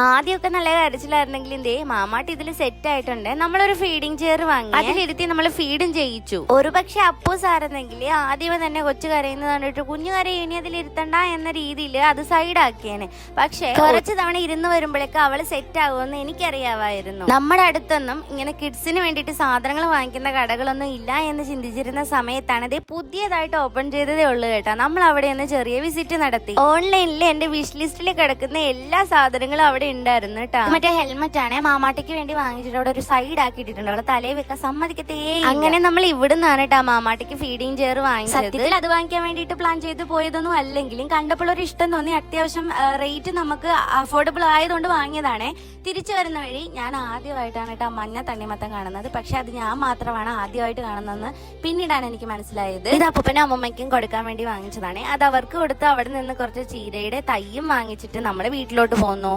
ആദ്യമൊക്കെ നല്ല കരച്ചിലായിരുന്നെങ്കിലും ഇതേ മാമാട്ടി ഇതിൽ സെറ്റ് ആയിട്ടുണ്ട്. നമ്മളൊരു ഫീഡിങ് ചെയർ വാങ്ങി അതിലിരുത്തി നമ്മൾ ഫീഡും ചെയ്യിച്ചു. ഒരു പക്ഷെ അപ്പൂസ് ആയിരുന്നെങ്കിൽ ആദ്യമേ തന്നെ കൊച്ചു കരയുന്നത് കണ്ടിട്ട് കുഞ്ഞു കരയിനി അതിലിരുത്തണ്ട എന്ന രീതിയിൽ അത് സൈഡാക്കിയേനെ. പക്ഷെ കുറച്ച് തവണ ഇരുന്ന് വരുമ്പോഴേക്ക് അവള് സെറ്റ് ആകുമെന്ന് എനിക്കറിയാമായിരുന്നു. നമ്മുടെ അടുത്തൊന്നും ഇങ്ങനെ കിഡ്സിന് വേണ്ടിയിട്ട് സാധനങ്ങൾ വാങ്ങിക്കുന്ന കടകളൊന്നും ഇല്ല എന്ന് ചിന്തിച്ചിരുന്ന സമയത്താണ് ഇത് പുതിയതായിട്ട് ഓപ്പൺ ചെയ്തതേ ഉള്ളൂ കേട്ടോ. നമ്മൾ അവിടെ ഒന്ന് ചെറിയ വിസിറ്റ് നടത്തി. ഓൺലൈനിൽ എന്റെ വിഷ് ലിസ്റ്റിൽ കിടക്കുന്ന എല്ലാ സാധനങ്ങളും അവിടെ ഉണ്ടായിരുന്നു കേട്ടോ. മറ്റേ ഹെൽമെറ്റ് ആണ് മാമാട്ടിക്ക് വേണ്ടി വാങ്ങിച്ചിട്ട് അവിടെ ഒരു സൈഡ് ആക്കിയിട്ടുണ്ട്. അവളെ തലയിൽ വെക്കാൻ സമ്മതിക്കത്തേ. അങ്ങനെ നമ്മൾ ഇവിടുന്നാണ് കേട്ടോ മാമാട്ടിക്ക് ഫീഡിങ് ചെയർ വാങ്ങിച്ചത്. അത് വാങ്ങിക്കാൻ വേണ്ടിയിട്ട് പ്ലാൻ ചെയ്ത് പോയതൊന്നും അല്ലെങ്കിലും കണ്ടപ്പോൾ ഒരു ഇഷ്ടം തോന്നി. അത്യാവശ്യം റേറ്റ് നമുക്ക് അഫോർഡബിൾ ആയതുകൊണ്ട് വാങ്ങിയതാണ്. തിരിച്ചു വരുന്ന വഴി ഞാൻ ആദ്യമായിട്ടാണ് കേട്ടോ മഞ്ഞ തണ്ണിമത്തം കാണുന്നത്. പക്ഷെ അത് ഞാൻ മാത്രമാണ് ആദ്യമായിട്ട് കാണുന്നതെന്ന് പിന്നീടാണ് എനിക്ക് മനസ്സിലായത്. ഇത് അപ്പൂപ്പനും അമ്മമ്മയ്ക്കും കൊടുക്കാൻ വേണ്ടി വാങ്ങിച്ചതാണ്. അത് അവർക്ക് കൊടുത്ത് അവിടെ നിന്ന് കുറച്ച് ചീരയുടെ തൈയും വാങ്ങിച്ചിട്ട് നമ്മുടെ വീട്ടിലോട്ട് പോന്നു.